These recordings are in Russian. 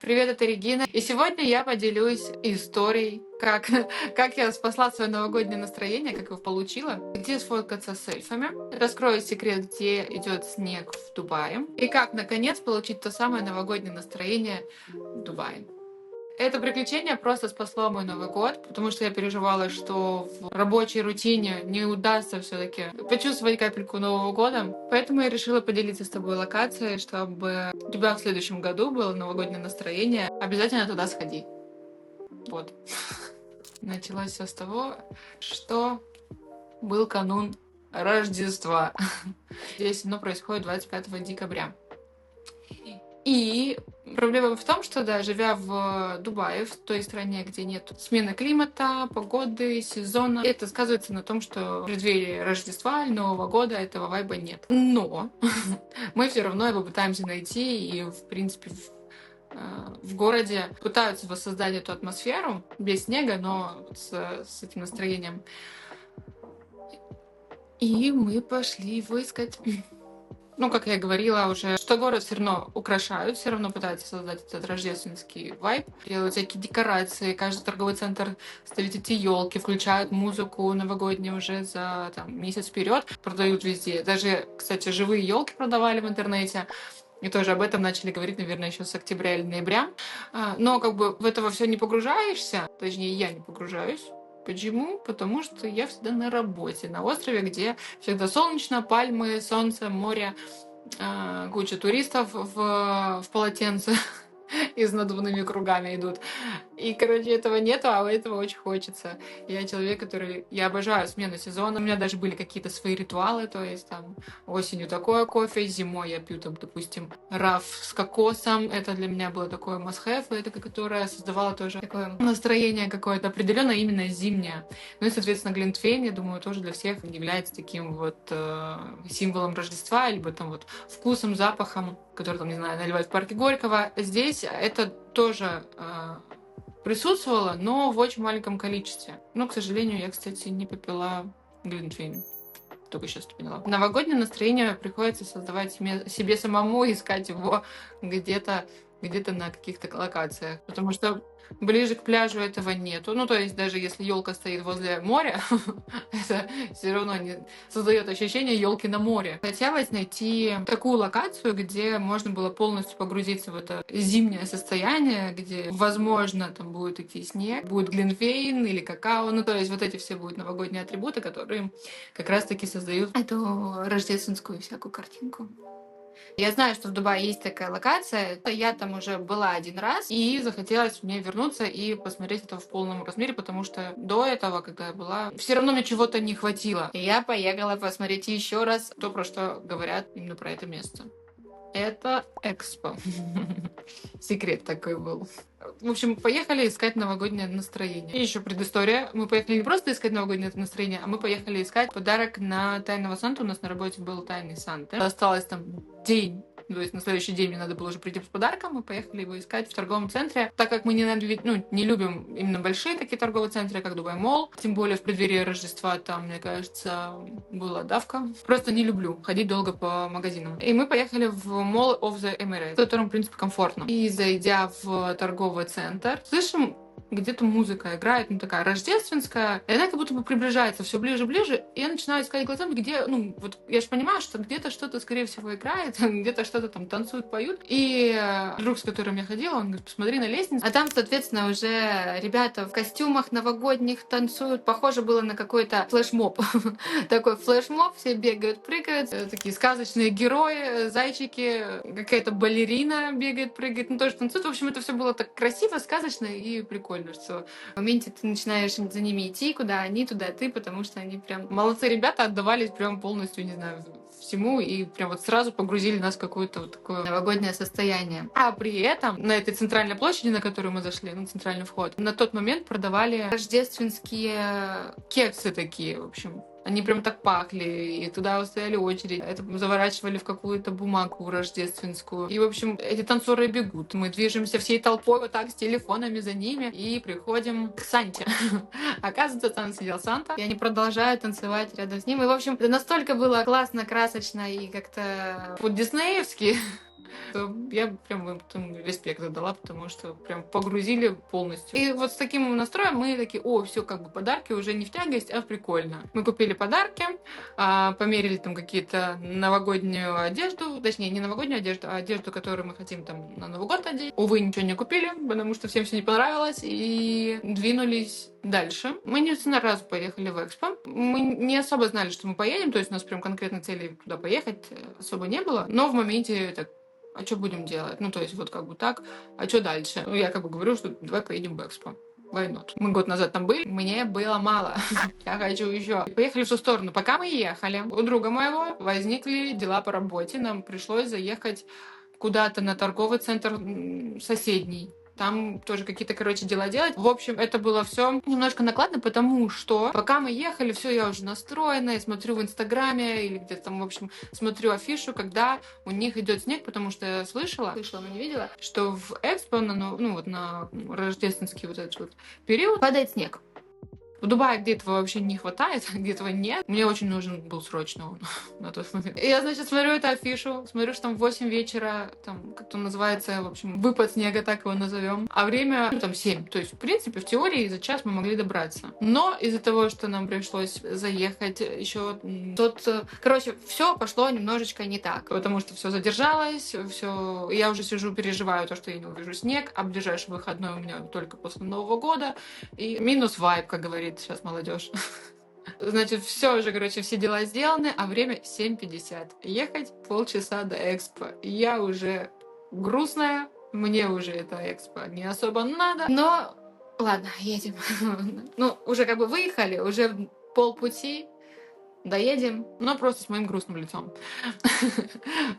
Привет, это Регина. И сегодня я поделюсь историей, как я спасла свое новогоднее настроение, как его получила, где сфоткаться с эльфами, раскрою секрет, где идет снег в Дубае, и как, наконец, получить то самое новогоднее настроение в Дубае. Это приключение просто спасло мой Новый год, потому что я переживала, что в рабочей рутине не удастся все-таки почувствовать капельку Нового года. Поэтому я решила поделиться с тобой локацией, чтобы у тебя в следующем году было новогоднее настроение. Обязательно туда сходи. Вот. Началось все с того, что был канун Рождества. Здесь оно происходит 25 декабря. И проблема в том, что, да, живя в Дубае, в той стране, где нет смены климата, погоды, сезона, это сказывается на том, что в преддверии Рождества или Нового года этого вайба нет. Но мы все равно его пытаемся найти, и, в принципе, в городе пытаются воссоздать эту атмосферу без снега, но с этим настроением. И мы пошли его искать. Ну, как я говорила уже, что город все равно украшают, все равно пытаются создать этот рождественский вайб. Делают всякие декорации, каждый торговый центр ставит эти елки, включают музыку новогоднюю уже за месяц вперед, продают везде. Даже, кстати, живые елки продавали в интернете. И тоже об этом начали говорить, наверное, еще с октября или ноября. Но как бы в это все не погружаешься, точнее, я не погружаюсь. Почему? Потому что я всегда на работе, на острове, где всегда солнечно, пальмы, солнце, море, куча туристов в полотенце и с надувными кругами идут. И, короче, этого нету, а этого очень хочется. Я человек, который... Я обожаю смену сезона. У меня даже были какие-то свои ритуалы, то есть там осенью такое кофе, зимой я пью там, допустим, раф с кокосом. Это для меня было такое must-have, это которое создавало тоже такое настроение какое-то определенное, именно зимнее. Ну и, соответственно, глинтвейн, я думаю, тоже для всех является таким вот символом Рождества, либо там вот вкусом, запахом, который, там, не знаю, наливают в парке Горького. Здесь это тоже присутствовало, но в очень маленьком количестве. Но, к сожалению, я, кстати, не попила глинтвейн. Только сейчас поняла. Новогоднее настроение приходится создавать себе самому, искать его где-то на каких-то локациях. Потому что ближе к пляжу этого нету. Ну, то есть, даже если елка стоит возле моря, это все равно не создает ощущение елки на море. Хотелось найти такую локацию, где можно было полностью погрузиться в это зимнее состояние, где, возможно, там будет идти снег, будет глинтвейн или какао. Ну, то есть, вот эти все будут новогодние атрибуты, которые как раз-таки создают эту рождественскую всякую картинку. Я знаю, что в Дубае есть такая локация. Я там уже была один раз, и захотелось мне вернуться и посмотреть это в полном размере, потому что до этого, когда я была, все равно мне чего-то не хватило. И я поехала посмотреть еще раз то, про что говорят именно про это место. Это Экспо. Секрет такой был. В общем, поехали искать новогоднее настроение. И еще предыстория. Мы поехали не просто искать новогоднее настроение, а мы поехали искать подарок на Тайного Санту. У нас на работе был Тайный Санта. Осталось там день. То есть на следующий день мне надо было уже прийти с подарком, мы поехали его искать в торговом центре. Так как мы не любим именно большие такие торговые центры, как Дубай Молл, тем более в преддверии Рождества там, мне кажется, была давка. Просто не люблю ходить долго по магазинам. И мы поехали в Mall of the Emirates, в котором, в принципе, комфортно. И зайдя в торговый центр, слышим, где-то музыка играет, такая рождественская, и она как будто бы приближается все ближе и ближе, и я начинаю искать глазами, где, вот я же понимаю, что где-то что-то, скорее всего, играет, где-то что-то там танцуют, поют, и друг, с которым я ходила, он говорит, посмотри на лестницу, а там, соответственно, уже ребята в костюмах новогодних танцуют, похоже было на какой-то флешмоб, такой флешмоб, все бегают, прыгают, такие сказочные герои, зайчики, какая-то балерина бегает, прыгает, тоже танцует, в общем, это все было так красиво, сказочно и прикольно, что в моменте ты начинаешь за ними идти, куда они, туда ты, потому что они прям молодцы ребята, отдавались прям полностью, не знаю, всему, и прям вот сразу погрузили нас в какое-то вот такое новогоднее состояние. А при этом на этой центральной площади, на которую мы зашли, на центральный вход, на тот момент продавали рождественские кексы такие, в общем. Они прям так пахли, и туда стояли очередь. Это заворачивали в какую-то бумагу рождественскую. И, в общем, эти танцоры бегут. Мы движемся всей толпой вот так с телефонами за ними и приходим к Санте. Оказывается, там сидел Санта, и они продолжают танцевать рядом с ним. И, в общем, это настолько было классно, красочно и как-то по-диснеевски, То я прям им там респект задала, потому что прям погрузили полностью. И вот с таким настроем мы такие: о, все, как бы подарки уже не в тягость, а в прикольно. Мы купили подарки, померили там какие-то новогоднюю одежду, точнее, не новогоднюю одежду, а одежду, которую мы хотим там на Новый год одеть. Увы, ничего не купили, потому что всем все не понравилось, и двинулись дальше. Мы не сразу поехали в Экспо. Мы не особо знали, что мы поедем, то есть у нас прям конкретно цели туда поехать особо не было, но в моменте так: а что будем делать? Ну, то есть вот как бы так, а что дальше? Ну, я как бы говорю, что давай поедем в Экспо. Why not? Мы год назад там были, мне было мало. Я хочу еще. Поехали в ту сторону. Пока мы ехали, у друга моего возникли дела по работе. Нам пришлось заехать куда-то на торговый центр соседний. Там тоже какие-то, короче, дела делать. В общем, это было все немножко накладно, потому что пока мы ехали, все, я уже настроена, я смотрю в Инстаграме или где-то там, в общем, смотрю афишу, когда у них идет снег, потому что я слышала, но не видела, что в Экспо, ну вот на рождественский вот этот вот период падает снег. В Дубае где этого вообще не хватает, где этого нет. Мне очень нужен был срочно он на тот момент. И я, значит, смотрю эту афишу, смотрю, что там в 8 вечера, там, как-то называется, в общем, выпад снега, так его назовем. А время, ну, там, 7. То есть, в принципе, в теории за час мы могли добраться. Но из-за того, что нам пришлось заехать еще короче, все пошло немножечко не так. Потому что все задержалось, все. Я уже сижу, переживаю то, что я не увижу снег, а ближайший выходной у меня только после Нового года. И минус вайб, как говорит сейчас молодежь. Значит, все уже, короче, все дела сделаны, а время 7:50. Ехать полчаса до Экспо. Я уже грустная, мне уже это Экспо не особо надо. Но ладно, едем. Ну, уже как бы выехали, уже полпути. Доедем, но просто с моим грустным лицом.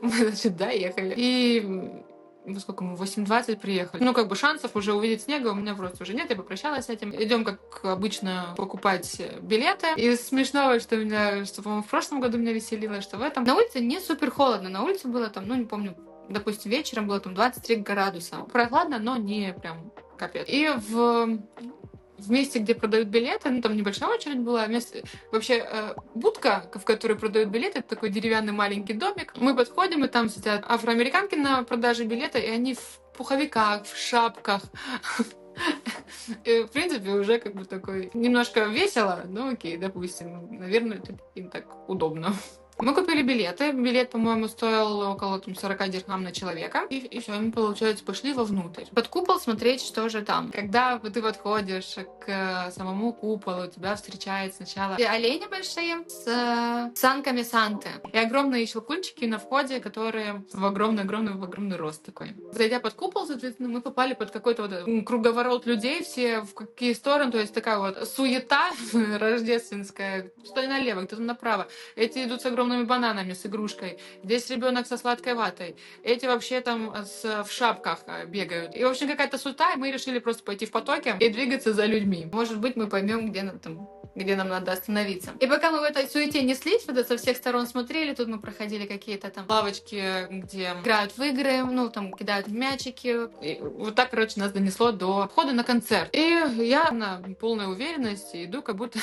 Мы, значит, доехали. И во сколько мы, 8:20 приехали. Ну, как бы шансов уже увидеть снега у меня просто уже нет, я попрощалась с этим. Идем, как обычно, покупать билеты. И смешного, что меня, что, по-моему, в прошлом году меня веселило, что в этом. На улице не супер холодно, на улице было там, ну, не помню, допустим, вечером было там 23 градуса. Прохладно, но не прям капец. И в месте, где продают билеты, ну, там небольшая очередь была, вообще будка, в которой продают билеты, это такой деревянный маленький домик. Мы подходим, и там сидят афроамериканки на продаже билета, и они в пуховиках, в шапках. И, в принципе, уже как бы такой немножко весело, ну окей, допустим, наверное, это им так удобно. Мы купили билеты. Билет, по-моему, стоил около 40 дирхам на человека. И все, мы, получается, пошли вовнутрь. Под купол смотреть, что же там. Когда ты подходишь к самому куполу, тебя встречают сначала олени большие с санками Санты. И огромные щелкунчики на входе, которые в огромный рост такой. Зайдя под купол, соответственно, мы попали под какой-то вот круговорот людей, все в какие стороны, то есть такая вот суета рождественская. Кто налево, кто-то направо. Эти идут с огромными бананами, с игрушкой. Здесь ребенок со сладкой ватой. Эти вообще там в шапках бегают. И, в общем, какая-то суета, и мы решили просто пойти в потоке и двигаться за людьми. Может быть, мы поймем, где нам надо остановиться. И пока мы в этой суете неслись, вот со всех сторон смотрели, тут мы проходили какие-то там лавочки, где играют в игры, ну, там кидают в мячики. И вот так, короче, нас донесло до входа на концерт. И я на полной уверенности иду, как будто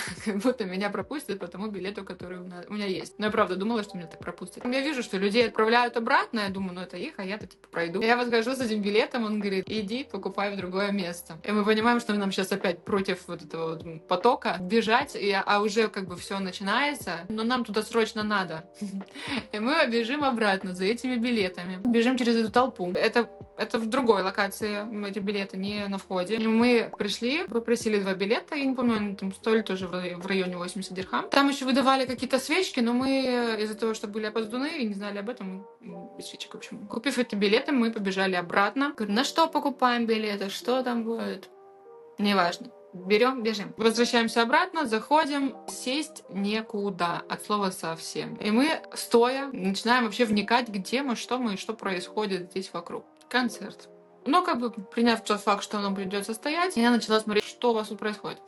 меня пропустят по тому билету, который у меня есть. Но я правда думала, что меня так пропустят. Я вижу, что людей отправляют обратно, я думаю, ну это их, а я-то типа пройду. Я подхожу с этим билетом, он говорит: иди, покупай в другое место. И мы понимаем, что нам сейчас опять против вот этого вот потока бежать, а уже как бы все начинается, но нам туда срочно надо. И мы бежим обратно за этими билетами. Бежим через эту толпу. Это в другой локации, эти билеты, не на входе. И мы пришли, попросили 2 билета, я не помню, они там стоили тоже в районе 80 дирхам. Там еще выдавали какие-то свечки, но мы из-за того, что были опоздуны и не знали об этом, мы без свечек, в общем. Купив эти билеты, мы побежали обратно. Говорю: на что покупаем билеты, что там будет? Неважно. Берем, бежим. Возвращаемся обратно, заходим. Сесть некуда, от слова совсем. И мы, стоя, начинаем вообще вникать, где мы, и что происходит здесь вокруг. Концерт. Но как бы приняв тот факт, что нам придется стоять, я начала смотреть, что у вас тут происходит.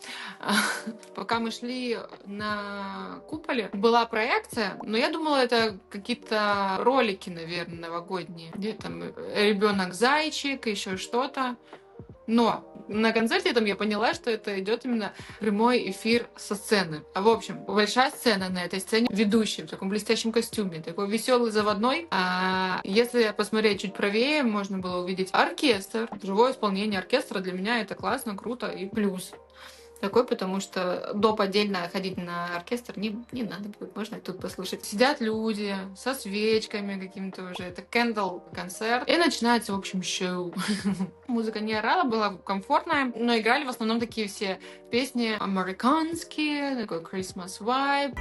Пока мы шли на куполе, была проекция, но я думала, это какие-то ролики, наверное, новогодние. Где там ребенок-зайчик, еще что-то. Но на концерте этом я поняла, что это идет именно прямой эфир со сцены. В общем, большая сцена, на этой сцене ведущий в таком блестящем костюме, такой веселый, заводной. А если посмотреть чуть правее, можно было увидеть оркестр. Живое исполнение оркестра для меня это классно, круто и плюс такой, потому что доп. Отдельно ходить на оркестр не надо будет, можно и тут послушать. Сидят люди со свечками каким-то уже, это кэндл-концерт, и начинается, в общем, шоу. Музыка не орала, была комфортная, но играли в основном такие все песни американские, такой Christmas vibe.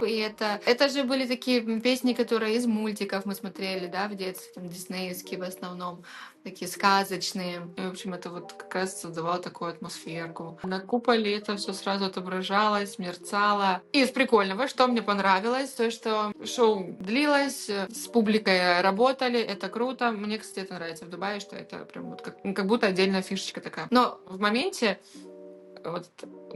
И это же были такие песни, которые из мультиков мы смотрели, да, в детстве, там, диснеевские в основном, такие сказочные. И, в общем, это вот как раз создавало такую атмосферку. На куполе это все сразу отображалось, мерцало. И из прикольного, что мне понравилось, то, что шоу длилось, с публикой работали, это круто. Мне, кстати, это нравится в Дубае, что это прям вот как будто отдельная фишечка такая. Но в моменте вот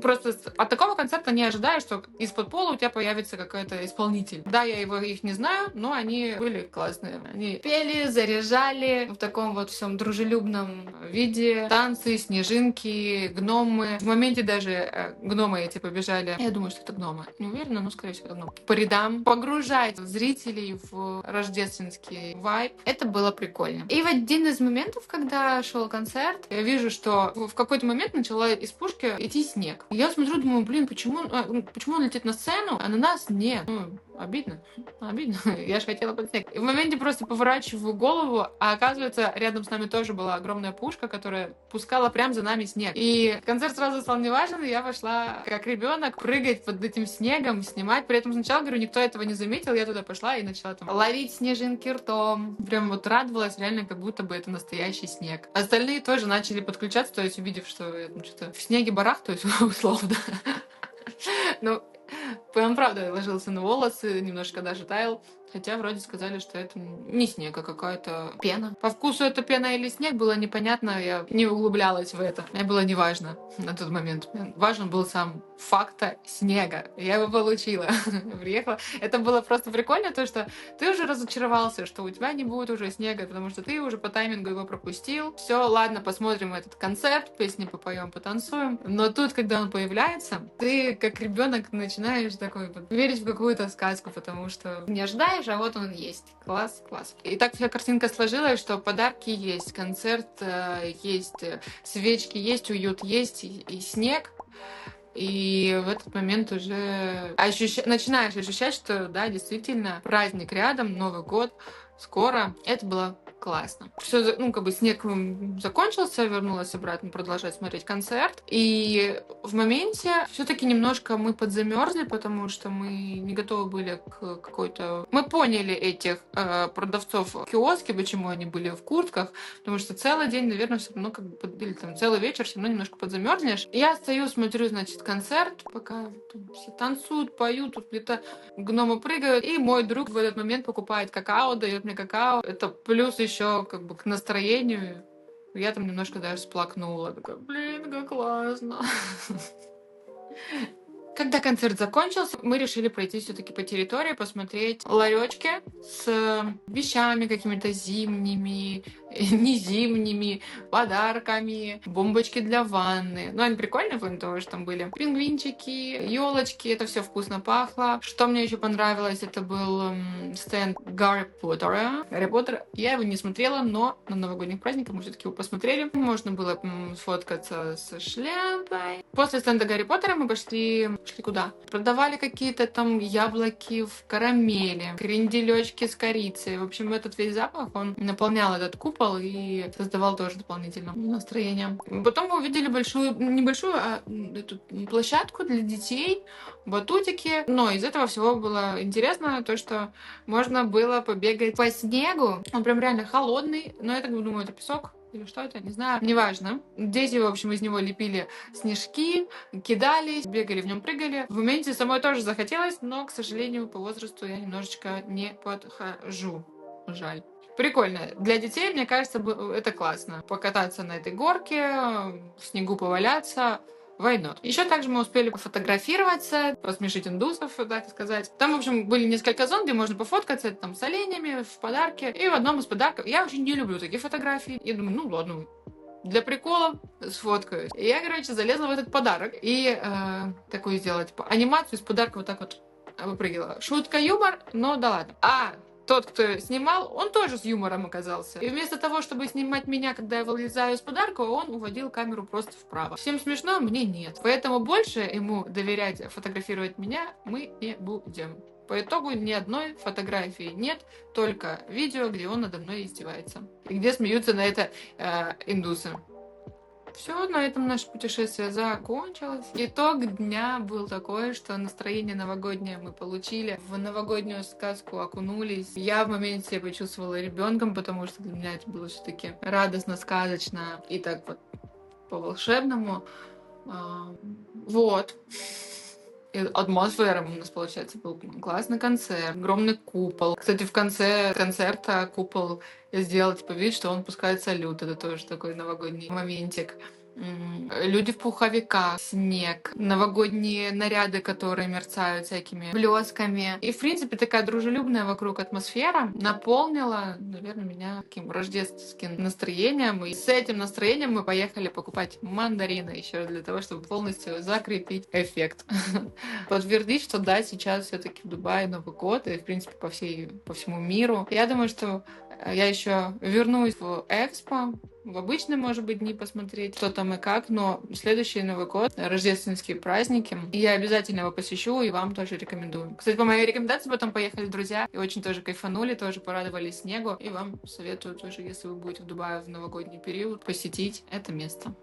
просто от такого концерта не ожидаю, что из-под пола у тебя появится какой-то исполнитель. Да, я их не знаю, но они были классные. Они пели, заряжали в таком вот всем дружелюбном виде. Танцы, снежинки, гномы. В моменте даже гномы эти побежали. Я думаю, что это гномы. Не уверена, но скорее всего это гномы. По рядам. Погружать зрителей в рождественский вайб. Это было прикольно. И в один из моментов, когда шел концерт, я вижу, что в какой-то момент начала из пушки идти снег. И я смотрю, думаю, блин, почему он летит на сцену, а на нас нет? Ну, обидно. Обидно. Я же хотела под снег. И в моменте просто поворачиваю голову, а оказывается, рядом с нами тоже была огромная пушка, которая пускала прям за нами снег. И концерт сразу стал неважен, и я пошла как ребенок прыгать под этим снегом, снимать. При этом сначала, говорю, никто этого не заметил, я туда пошла и начала там ловить снежинки ртом. Прям вот радовалась, реально, как будто бы это настоящий снег. Остальные тоже начали подключаться, то есть увидев, что я что-то в снеге барахтаюсь, условно. Ну, он, правда, ложился на волосы, немножко даже таял. Хотя вроде сказали, что это не снег, а какая-то пена. По вкусу это пена или снег было непонятно, я не углублялась в это. Мне было неважно на тот момент. Важен был сам факт снега. Я его получила. Приехала. Это было просто прикольно, то что ты уже разочаровался, что у тебя не будет уже снега, потому что ты уже по таймингу его пропустил. Все, ладно, посмотрим этот концерт, песни попоем, потанцуем. Но тут, когда он появляется, ты как ребенок начинаешь такой вот верить в какую-то сказку, потому что не ожидаешь, а вот он есть. Класс, класс. И так вся картинка сложилась, что подарки есть, концерт есть, свечки есть, уют есть и снег. И в этот момент уже начинаешь ощущать, что да, действительно, праздник рядом, Новый год, скоро. Это было классно. Все, ну, как бы снег закончился, вернулась обратно продолжать смотреть концерт. И в моменте все-таки немножко мы подзамерзли, потому что мы не готовы были к какой-то... Мы поняли этих продавцов в киоске, почему они были в куртках, потому что целый день, наверное, все равно как бы, или там целый вечер все равно немножко подзамерзнешь. Я стою, смотрю, значит, концерт, пока там все танцуют, поют, тут где-то гномы прыгают, и мой друг в этот момент покупает какао, дает мне какао. Это плюс еще как бы к настроению. Я там немножко даже сплакнула. Такая, блин, как классно. Когда концерт закончился, мы решили пройти все-таки по территории, посмотреть ларечки с вещами какими-то зимними, не зимними, подарками, бомбочки для ванны. Ну, они прикольные, помимо того, что там были пингвинчики, елочки, это все вкусно пахло. Что мне еще понравилось, это был стенд Гарри Поттера. Гарри Поттер, я его не смотрела, но на новогодних праздниках мы все-таки его посмотрели. Можно было сфоткаться с шляпой. После стенда Гарри Поттера мы пошли куда? Продавали какие-то там яблоки в карамели, кренделечки с корицей. В общем, этот весь запах, он наполнял этот купол и создавал тоже дополнительное настроение. Потом мы увидели небольшую, эту площадку для детей, батутики. Но из этого всего было интересно то, что можно было побегать по снегу. Он прям реально холодный, но я так думаю, это песок. Или что это, не знаю, неважно. Дети, в общем, из него лепили снежки, кидались, бегали в нем, прыгали. В моменте самой тоже захотелось, но, к сожалению, по возрасту я немножечко не подхожу. Жаль. Прикольно. Для детей, мне кажется, это классно. Покататься на этой горке, в снегу поваляться. why not? Еще также мы успели пофотографироваться, посмешить индусов, так сказать. Там, в общем, были несколько зон, где можно пофоткаться, там с оленями, в подарке. И в одном из подарков... Я очень не люблю такие фотографии. Я думаю, ну ладно, для прикола сфоткаюсь. И я, короче, залезла в этот подарок и такую сделала, типа, анимацию из подарка вот так вот выпрыгивала. Шутка, юмор, но да ладно. Тот, кто снимал, он тоже с юмором оказался. И вместо того, чтобы снимать меня, когда я вылезаю из подарка, он уводил камеру просто вправо. Всем смешно, мне нет. Поэтому больше ему доверять фотографировать меня мы не будем. По итогу ни одной фотографии нет, только видео, где он надо мной издевается. И где смеются на это индусы. Все, на этом наше путешествие закончилось. Итог дня был такой, что настроение новогоднее мы получили. В новогоднюю сказку окунулись. Я в моменте себя почувствовала ребенком, потому что для меня это было все-таки радостно, сказочно и так вот по-волшебному. Вот. И атмосфера у нас, получается, был классный концерт, огромный купол. Кстати, в конце концерта купол сделал типа вид, что он пускает салют. Это тоже такой новогодний моментик. Люди в пуховиках, снег, новогодние наряды, которые мерцают всякими блесками. И, в принципе, такая дружелюбная вокруг атмосфера наполнила, наверное, меня таким рождественским настроением. И с этим настроением мы поехали покупать мандарины еще раз для того, чтобы полностью закрепить эффект. Подтвердить, что да, сейчас все-таки в Дубае Новый год, и, в принципе, по всему миру. Я думаю, что я еще вернусь в Экспо, в обычные, может быть, дни посмотреть, что там и как, но следующий Новый год, рождественские праздники, я обязательно его посещу и вам тоже рекомендую. Кстати, по моей рекомендации потом поехали друзья и очень тоже кайфанули, тоже порадовались снегу, и вам советую тоже, если вы будете в Дубае в новогодний период, посетить это место.